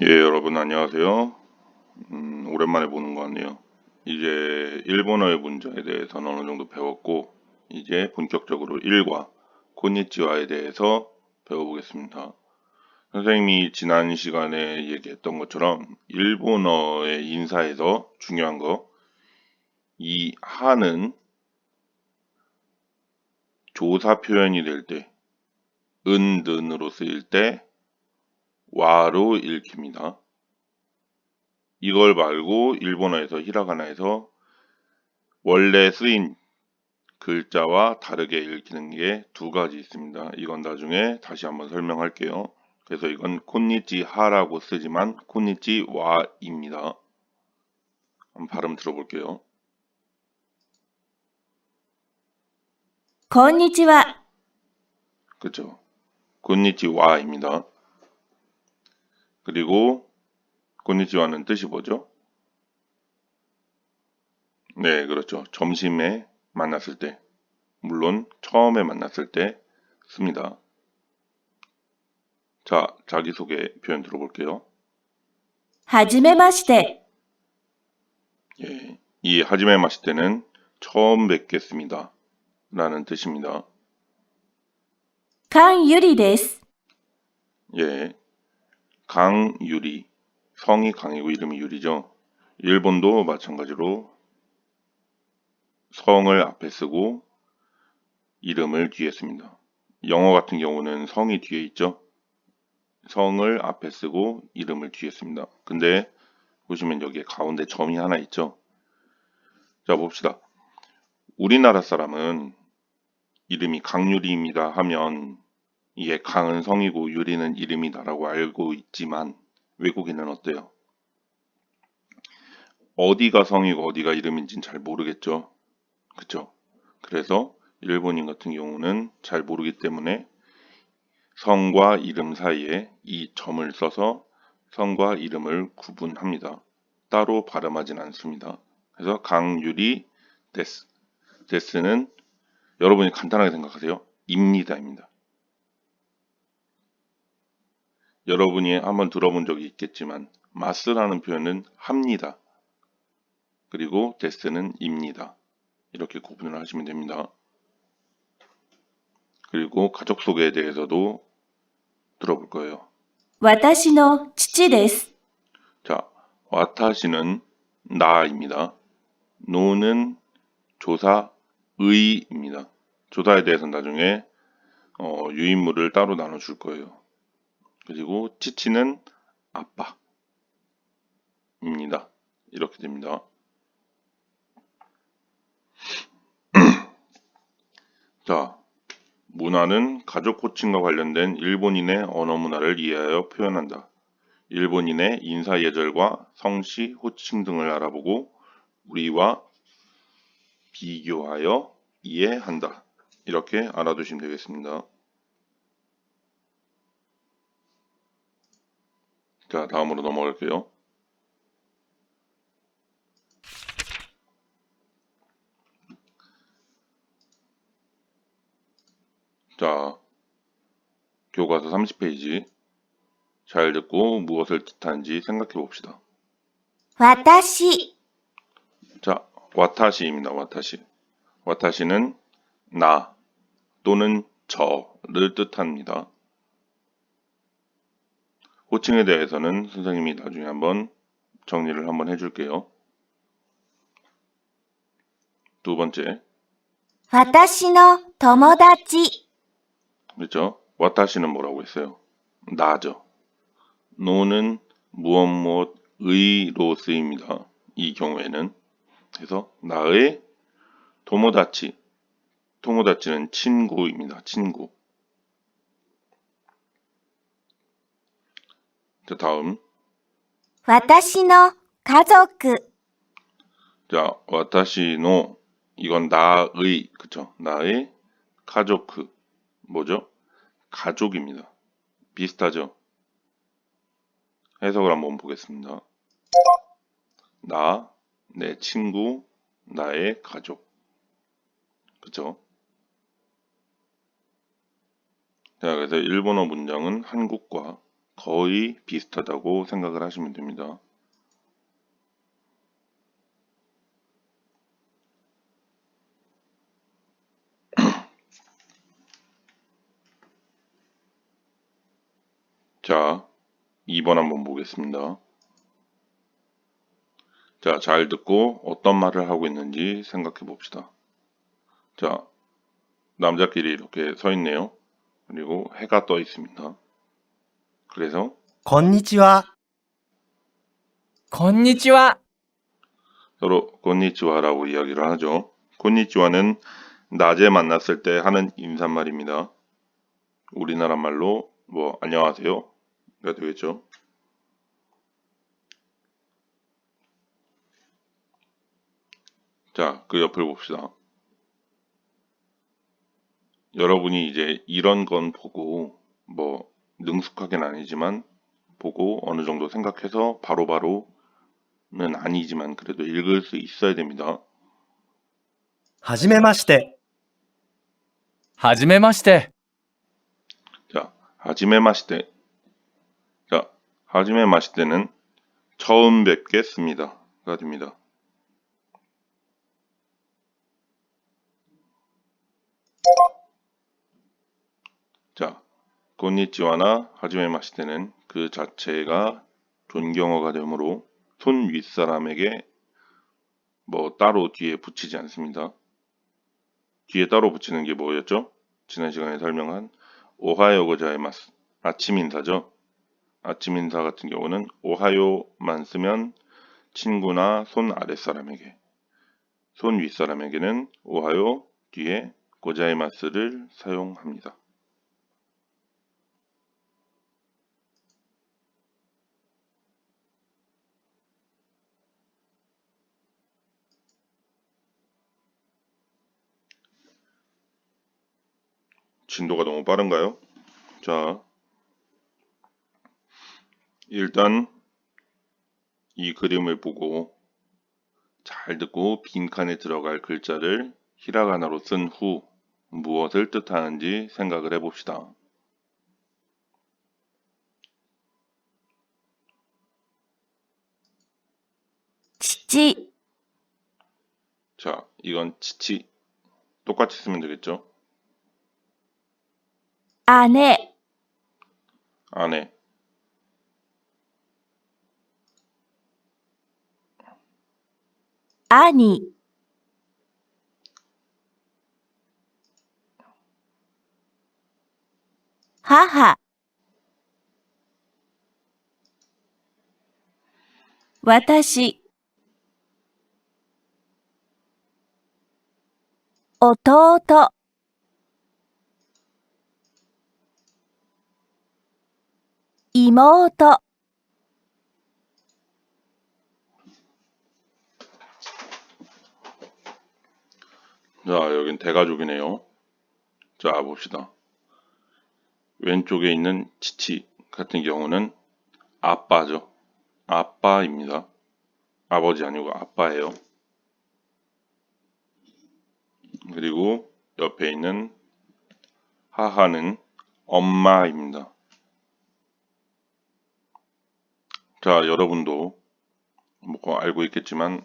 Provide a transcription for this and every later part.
예, 여러분 안녕하세요. 오랜만에 보는 것 같네요. 이제 일본어의 문자에 대해서는 어느 정도 배웠고, 이제 본격적으로 일과 곤니치와에 대해서 배워보겠습니다. 선생님이 지난 시간에 얘기했던 것처럼 일본어의 인사에서 중요한 거, 이 하는 조사 표현이 될 때, 는으로 쓰일 때 와로 읽힙니다. 이걸 말고 일본어에서 히라가나에서 원래 쓰인 글자와 다르게 읽히는 게 두 가지 있습니다. 이건 나중에 다시 한번 설명할게요. 그래서 이건 콘니치하라고 쓰지만 콘니치와입니다. 한번 발음 들어볼게요. こんにちは。 그죠? 콘니치와입니다. 그리고 콘니치와는 뜻이 뭐죠? 네, 그렇죠. 점심에 만났을 때, 물론 처음에 만났을 때 씁니다. 자, 자기소개 표현 들어볼게요. はじめまして。 예, 이 하지메 마시 때는 처음 뵙겠습니다 라는 뜻입니다. 菅ゆりです。 예, 강유리, 성이 강이고 이름이 유리죠. 일본도 마찬가지로 성을 앞에 쓰고 이름을 뒤에 씁니다. 영어 같은 경우는 성이 뒤에 있죠. 성을 앞에 쓰고 이름을 뒤에 씁니다. 근데 보시면 여기에 가운데 점이 하나 있죠. 자, 봅시다. 우리나라 사람은 이름이 강유리입니다 하면 이게 강은 성이고 유리는 이름이다라고 알고 있지만 외국인은 어때요? 어디가 성이고 어디가 이름인지는 잘 모르겠죠. 그쵸? 그래서 일본인 같은 경우는 잘 모르기 때문에 성과 이름 사이에 이 점을 써서 성과 이름을 구분합니다. 따로 발음하진 않습니다. 그래서 강유리 데스. 데스는 여러분이 간단하게 생각하세요. 입니다입니다. 여러분이 한번 들어본 적이 있겠지만 마스라는 표현은 합니다. 그리고 데스는 입니다. 이렇게 구분을 하시면 됩니다. 그리고 가족 소개에 대해서도 들어볼 거예요. 私の父です。 자, 와타시는 나입니다. 노는 조사, 의입니다. 조사에 대해서는 나중에 유인물을 따로 나눠줄 거예요. 그리고 치치는 아빠입니다. 이렇게 됩니다. 자, 문화는 가족 호칭과 관련된 일본인의 언어 문화를 이해하여 표현한다. 일본인의 인사 예절과 성씨, 호칭 등을 알아보고 우리와 비교하여 이해한다. 이렇게 알아두시면 되겠습니다. 자, 다음으로 넘어갈게요. 자, 교과서 30페이지. 잘 듣고 무엇을 뜻하는지 생각해 봅시다. 私。 자, 와타시입니다. 와타시. 와타시는 나 또는 저를 뜻합니다. 호칭에 대해서는 선생님이 나중에 한번 정리를 한번 해줄게요. 두 번째, 私の友達。 그렇죠? 와타시는 뭐라고 했어요? 나죠. 노는 무엇 의로 쓰입니다. 이 경우에는. 그래서 나의 토모다치. 토모다치는 친구입니다. 친구. 자, 다음. 私の家族。 자, 와타시노. 이건 나의, 그쵸? 나의 가족. 뭐죠? 가족입니다. 비슷하죠? 해석을 한번 보겠습니다. 나, 내 친구, 나의 가족. 그쵸? 자, 그래서 일본어 문장은 한국과 거의 비슷하다고 생각을 하시면 됩니다. 자, 2번 한번 보겠습니다. 자, 잘 듣고 어떤 말을 하고 있는지 생각해 봅시다. 자, 남자끼리 이렇게 서 있네요. 그리고 해가 떠 있습니다. 그래서 こんにちは。こんにちは。 서로 곤니치와라고 이야기를 하죠. 곤니치와는 낮에 만났을 때 하는 인사말입니다. 우리나라 말로 뭐 안녕하세요가 되겠죠. 자, 그 옆을 봅시다. 여러분이 이제 이런 건 보고 뭐 능숙하게는 아니지만 보고 어느 정도 생각해서 바로바로는 아니지만 그래도 읽을 수 있어야 됩니다. はじめまして。はじめまして。 자, 하지메마시테. 자, 하지메마시테는 처음 뵙겠습니다가 됩니다. 자, 곤니치와나 하지메마시테는 그 자체가 존경어가 되므로 손 윗사람에게 뭐 따로 뒤에 붙이지 않습니다. 뒤에 따로 붙이는 게 뭐였죠? 지난 시간에 설명한 오하요 고자이마스 아침 인사죠. 아침 인사 같은 경우는 오하요만 쓰면 친구나 손 아랫사람에게, 손 윗사람에게는 오하요 뒤에 고자이마스를 사용합니다. 진도가 너무 빠른가요? 자, 일단 이 그림을 보고 잘 듣고 빈칸에 들어갈 글자를 히라가나로 쓴 후 무엇을 뜻하는지 생각을 해봅시다.父、 자, 이건 치치 똑같이 쓰면 되겠죠? 姉、 아내,兄、母、私、弟、妹、 자, 여긴 대가족이네요. 자, 봅시다. 왼쪽에 있는 치치 같은 경우는 아빠죠. 아빠입니다. 아버지 아니고 아빠예요. 그리고 옆에 있는 하하는 엄마입니다. 자, 여러분도 뭐 알고 있겠지만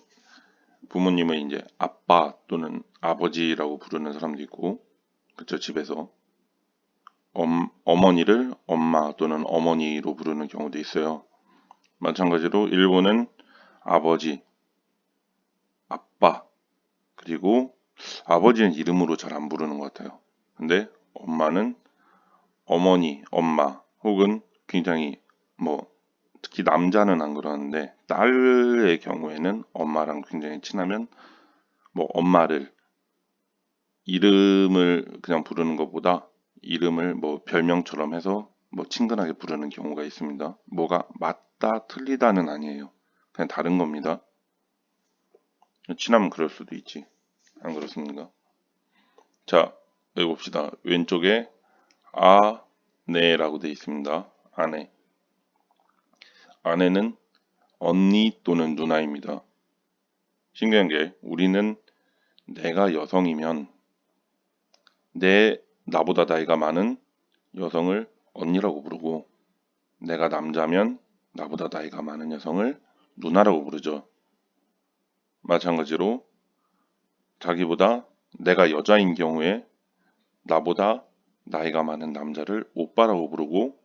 부모님은 이제 아빠 또는 아버지라고 부르는 사람도 있고, 그쵸, 집에서 어머니를 엄마 또는 어머니로 부르는 경우도 있어요. 마찬가지로 일본은 아버지, 아빠, 그리고 아버지는 이름으로 잘 안 부르는 것 같아요. 근데 엄마는 어머니, 엄마, 혹은 굉장히 뭐 특히 남자는 안 그러는데 딸의 경우에는 엄마랑 굉장히 친하면 뭐 엄마를 이름을 그냥 부르는 것보다 이름을 뭐 별명처럼 해서 뭐 친근하게 부르는 경우가 있습니다. 뭐가 맞다 틀리다는 아니에요. 그냥 다른 겁니다. 친하면 그럴 수도 있지. 안 그렇습니까? 자, 여기 봅시다. 왼쪽에 아내라고 되어 있습니다. 아내. 아내는 언니 또는 누나입니다. 신기한 게 우리는 내가 여성이면 나보다 나이가 많은 여성을 언니라고 부르고 내가 남자면 나보다 나이가 많은 여성을 누나라고 부르죠. 마찬가지로 자기보다 내가 여자인 경우에 나보다 나이가 많은 남자를 오빠라고 부르고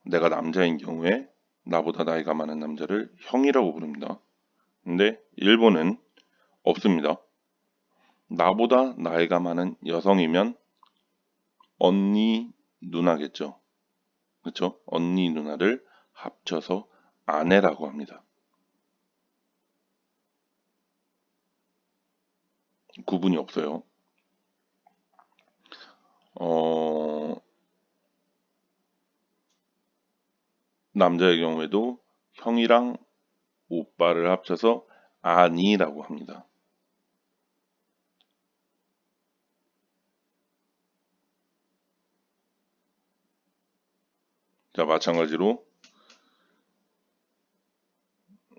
내가 남자인 경우에 나보다 나이가 많은 남자를 형이라고 부릅니다. 근데 일본은 없습니다. 나보다 나이가 많은 여성이면 언니, 누나겠죠. 그렇죠? 언니, 누나를 합쳐서 아내라고 합니다. 구분이 없어요. 남자의 경우에도 형이랑 오빠를 합쳐서 아니라고 합니다. 자, 마찬가지로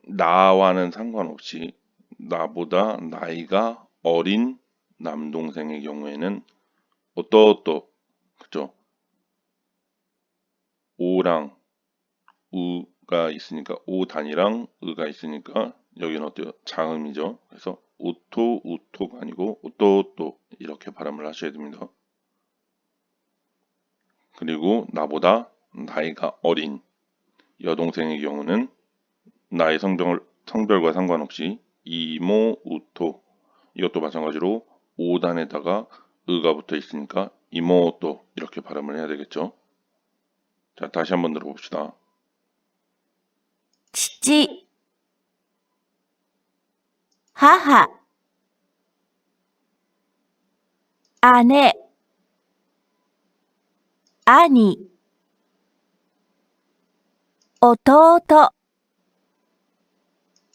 나와는 상관없이 나보다 나이가 어린 남동생의 경우에는 어떠 그죠? 오랑 우가 있으니까 오 단위랑 의가 있으니까 여기는 어때요? 자음이죠. 그래서 오토 우토가 아니고 오또또 이렇게 발음을 하셔야 됩니다. 그리고 나보다 나이가 어린 여동생의 경우는 나의 성별과 상관없이 이모 우토 이것도 마찬가지로 5단에다가 의가 붙어 있으니까 이모또 이렇게 발음을 해야 되겠죠. 자, 다시 한번 들어봅시다. 父、母、姉、兄、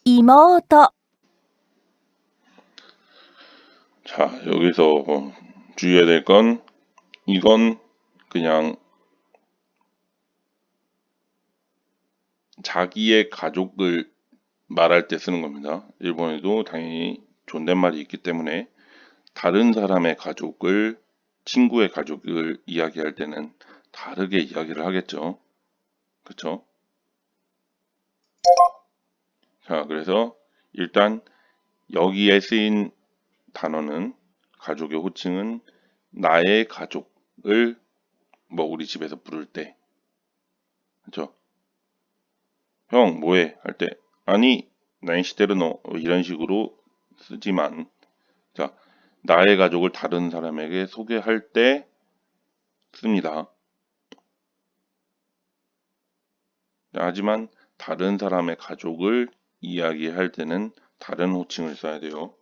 弟、妹。 자, 여기서 주의해야 될 건 이건 그냥 자기의 가족을 말할 때 쓰는 겁니다. 일본에도 당연히 존댓말이 있기 때문에 다른 사람의 가족을, 친구의 가족을 이야기할 때는 다르게 이야기를 하겠죠. 그쵸? 자, 그래서 일단 여기에 쓰인 단어는 가족의 호칭은 나의 가족을 우리 집에서 부를 때, 그쵸? 형, 뭐해? 할 때, 아니, 나이시테르노 이런 식으로 쓰지만, 자, 나의 가족을 다른 사람에게 소개할 때 씁니다. 하지만 다른 사람의 가족을 이야기할 때는 다른 호칭을 써야 돼요.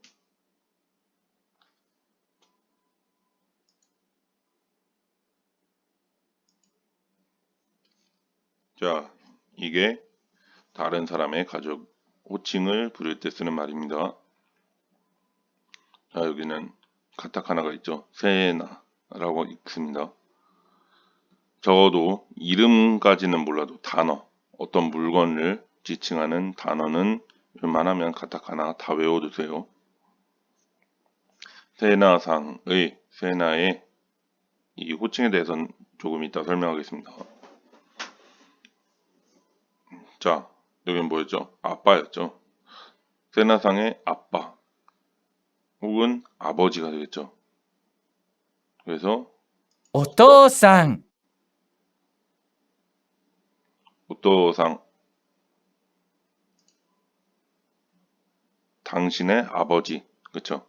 자, 이게 다른 사람의 가족 호칭을 부를 때 쓰는 말입니다. 자, 여기는 카타카나가 있죠. 세나라고 있습니다. 적어도 이름까지는 몰라도 단어, 어떤 물건을 지칭하는 단어는 웬만하면 카타카나 다 외워두세요. 세나상의, 세나의 이 호칭에 대해서는 조금 이따 설명하겠습니다. 자, 여기는 뭐였죠? 아빠였죠. 세나상의 아빠 혹은 아버지가 되겠죠. 그래서 お父さん、 오토상 당신의 아버지, 그쵸?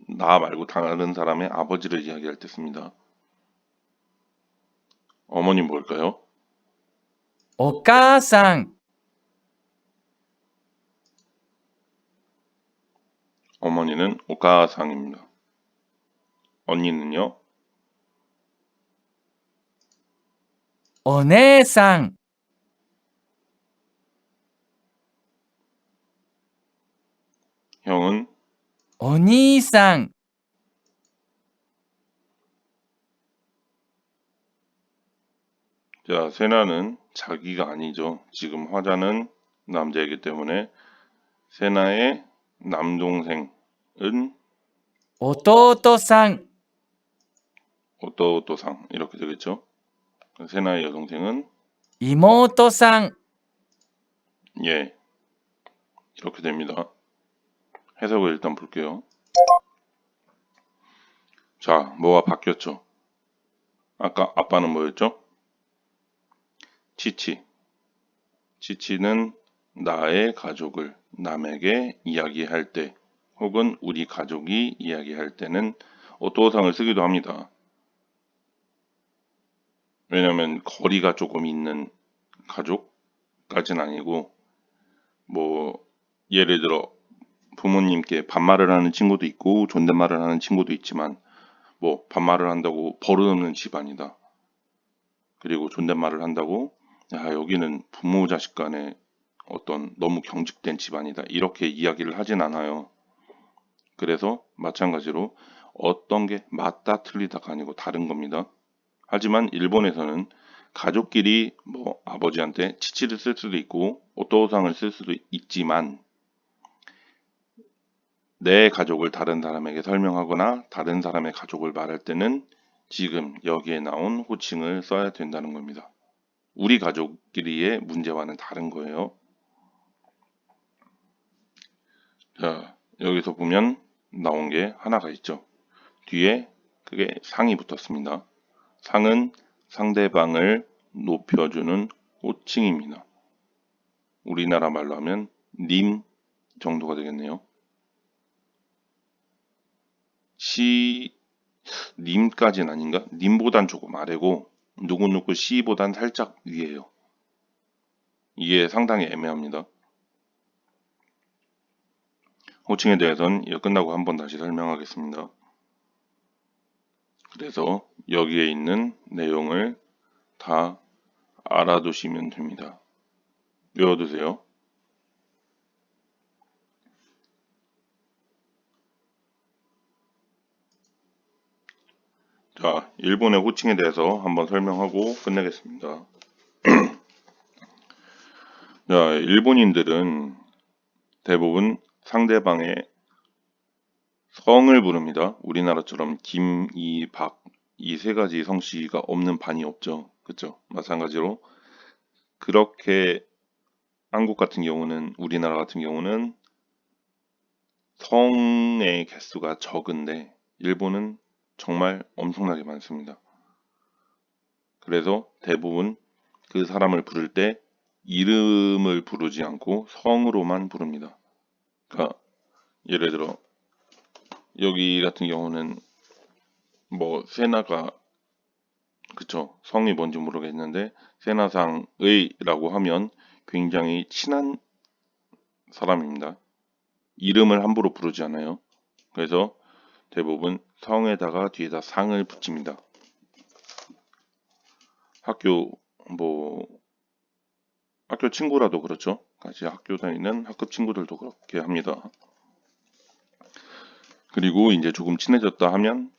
나 말고 다른 사람의 아버지를 이야기할 때 씁니다. 어머님 뭘까요? お母さん、 어머니는 오카상입니다. 언니는요? お姉さん、 형은 お兄さん、 자, 세나는 자기가 아니죠. 지금 화자는 남자이기 때문에 세나의 남동생은 弟さん、 오토토상 이렇게 되겠죠. 세나의 여동생은 妹さん、 예, 이렇게 됩니다. 해석을 일단 볼게요. 자, 뭐가 바뀌었죠? 아까 아빠는 뭐였죠? 치치. 치치는 나의 가족을 남에게 이야기할 때 혹은 우리 가족이 이야기할 때는 오토상을 쓰기도 합니다. 왜냐면 거리가 조금 있는 가족까지는 아니고 뭐 예를 들어 부모님께 반말을 하는 친구도 있고 존댓말을 하는 친구도 있지만 뭐 반말을 한다고 버릇없는 집안이다. 그리고 존댓말을 한다고 야, 여기는 부모 자식 간에 어떤 너무 경직된 집안이다. 이렇게 이야기를 하진 않아요. 그래서 마찬가지로 어떤 게 맞다 틀리다가 아니고 다른 겁니다. 하지만 일본에서는 가족끼리 뭐 아버지한테 치치를 쓸 수도 있고 오토상을 쓸 수도 있지만 내 가족을 다른 사람에게 설명하거나 다른 사람의 가족을 말할 때는 지금 여기에 나온 호칭을 써야 된다는 겁니다. 우리 가족끼리의 문제와는 다른 거예요. 자, 여기서 보면 나온 게 하나가 있죠. 뒤에 그게 상이 붙었습니다. 상은 상대방을 높여주는 호칭입니다. 우리나라 말로 하면 님 정도가 되겠네요. 님까지는 아닌가? 님보단 조금 아래고 누구누구 씨보단 살짝 위에요. 이게 상당히 애매합니다. 호칭에 대해서는 이거 끝나고 한번 다시 설명하겠습니다. 그래서 여기에 있는 내용을 다 알아두시면 됩니다. 외워두세요. 자, 일본의 호칭에 대해서 한번 설명하고 끝내겠습니다. 자, 일본인들은 대부분 상대방의 성을 부릅니다. 우리나라처럼 김, 이, 박, 이 세 가지 성씨가 없는 반이 없죠. 그쵸? 마찬가지로 그렇게 한국 같은 경우는 우리나라 같은 경우는 성의 개수가 적은데 일본은 정말 엄청나게 많습니다. 그래서 대부분 그 사람을 부를 때 이름을 부르지 않고 성으로만 부릅니다. 그러니까 예를 들어 여기 같은 경우는 뭐 세나가 그쵸 성이 뭔지 모르겠는데 세나상의라고 하면 굉장히 친한 사람입니다. 이름을 함부로 부르지 않아요. 그래서 대부분 성에다가 뒤에다 상을 붙입니다. 학교 친구라도 그렇죠. 같이 학교 다니는 학급 친구들도 그렇게 합니다. 그리고 이제 조금 친해졌다 하면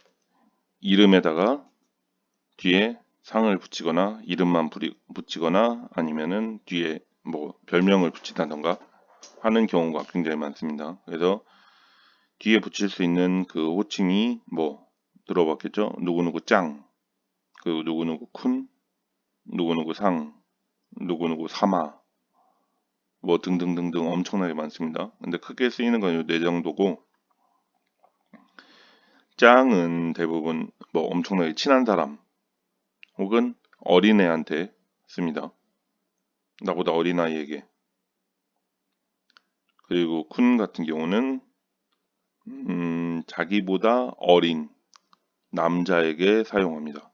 이름에다가 뒤에 상을 붙이거나 이름만 붙이거나 아니면은 뒤에 뭐 별명을 붙인다던가 하는 경우가 굉장히 많습니다. 그래서 뒤에 붙일 수 있는 그 호칭이 뭐 들어봤겠죠? 누구누구 짱, 그 누구누구 쿤, 누구누구 상, 누구누구 사마, 뭐 등등등등 엄청나게 많습니다. 근데 크게 쓰이는 건 이 네 정도고 짱은 대부분 뭐 엄청나게 친한 사람 혹은 어린애한테 씁니다. 나보다 어린아이에게. 그리고 쿤 같은 경우는 자기보다 어린 남자에게 사용합니다.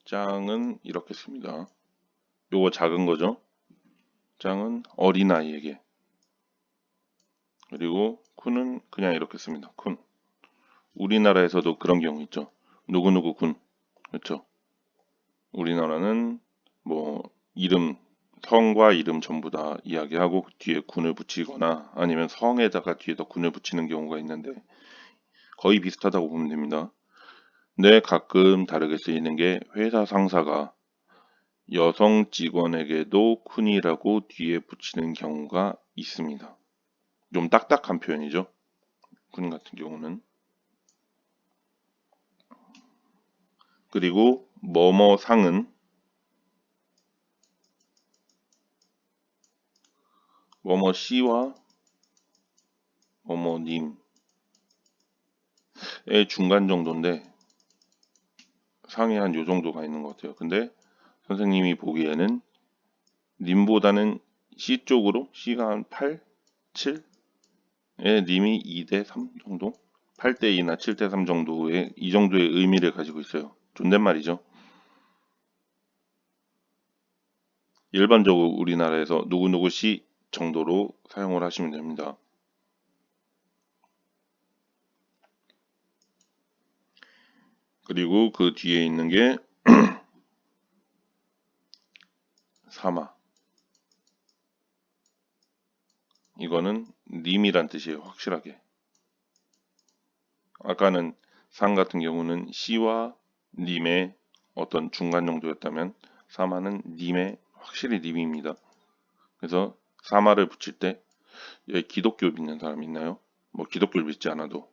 짱은 이렇게 씁니다. 요거 작은 거죠. 짱은 어린아이에게. 그리고 쿤은 그냥 이렇게 씁니다. 쿤. 우리나라에서도 그런 경우 있죠. 누구누구 군. 그렇죠. 우리나라는 뭐 이름, 성과 이름 전부 다 이야기하고 뒤에 군을 붙이거나 아니면 성에다가 뒤에다 군을 붙이는 경우가 있는데 거의 비슷하다고 보면 됩니다. 근데 가끔 다르게 쓰이는 게 회사 상사가 여성 직원에게도 쿤이라고 뒤에 붙이는 경우가 있습니다. 좀 딱딱한 표현이죠. 군 같은 경우는. 그리고 뭐뭐상은 뭐뭐씨와 뭐뭐님의 중간 정도인데 상이 한 요 정도가 있는 것 같아요. 근데 선생님이 보기에는 님보다는 C 쪽으로 C가 한 8, 7에 님이 2대 3 정도? 8대 2나 7대 3 정도의 이 정도의 의미를 가지고 있어요. 존댓말이죠. 일반적으로 우리나라에서 누구누구 씨 정도로 사용을 하시면 됩니다. 그리고 그 뒤에 있는 게 사마. 이거는 님이란 뜻이에요. 확실하게. 아까는 상 같은 경우는 씨와 님의 어떤 중간 정도였다면 사마는 님의 확실히 님입니다. 그래서 사마를 붙일 때 여기 기독교 믿는 사람 있나요? 뭐 기독교를 믿지 않아도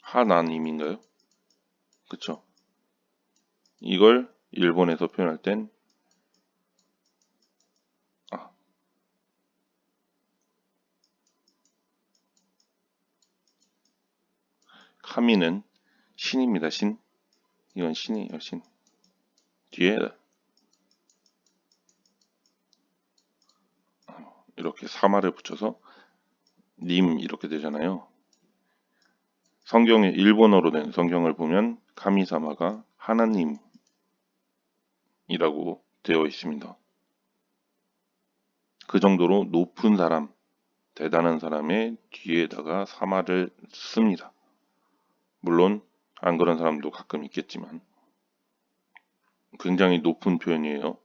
하나님인가요? 그쵸? 이걸 일본에서 표현할 땐 카미는 신입니다. 신. 이건 신이에요. 신. 뒤에 이렇게 사마를 붙여서 님 이렇게 되잖아요. 성경에 일본어로 된 성경을 보면 카미사마가 하나님이라고 되어 있습니다. 그 정도로 높은 사람, 대단한 사람의 뒤에다가 사마를 씁니다. 물론 안 그런 사람도 가끔 있겠지만 굉장히 높은 표현이에요.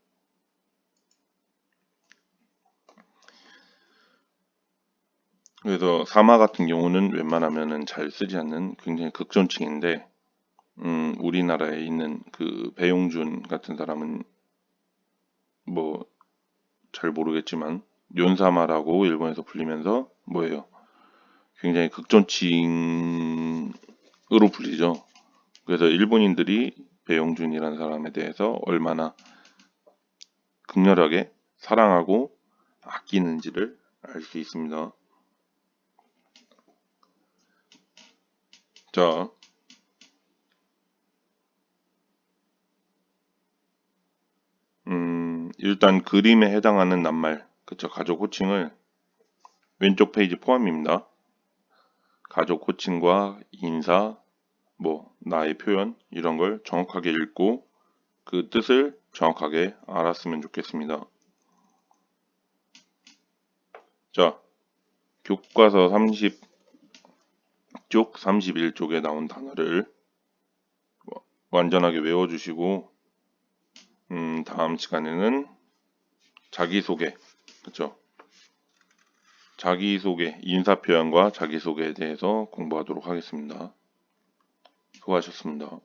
그래서 사마 같은 경우는 웬만하면은 잘 쓰지 않는 굉장히 극존칭인데 우리나라에 있는 그 배용준 같은 사람은 뭐 잘 모르겠지만 욘사마라고 일본에서 불리면서 뭐예요? 굉장히 극존칭으로 불리죠. 그래서 일본인들이 배용준이라는 사람에 대해서 얼마나 극렬하게 사랑하고 아끼는지를 알 수 있습니다. 자, 일단 그림에 해당하는 낱말, 그쵸? 가족 호칭을 왼쪽 페이지 포함입니다. 가족 호칭과 인사, 뭐 나의 표현 이런 걸 정확하게 읽고 그 뜻을 정확하게 알았으면 좋겠습니다. 자, 교과서 30쪽, 31쪽에 나온 단어를 완전하게 외워주시고 다음 시간에는 자기소개, 그쵸? 자기소개, 인사표현과 자기소개에 대해서 공부하도록 하겠습니다. 수고하셨습니다.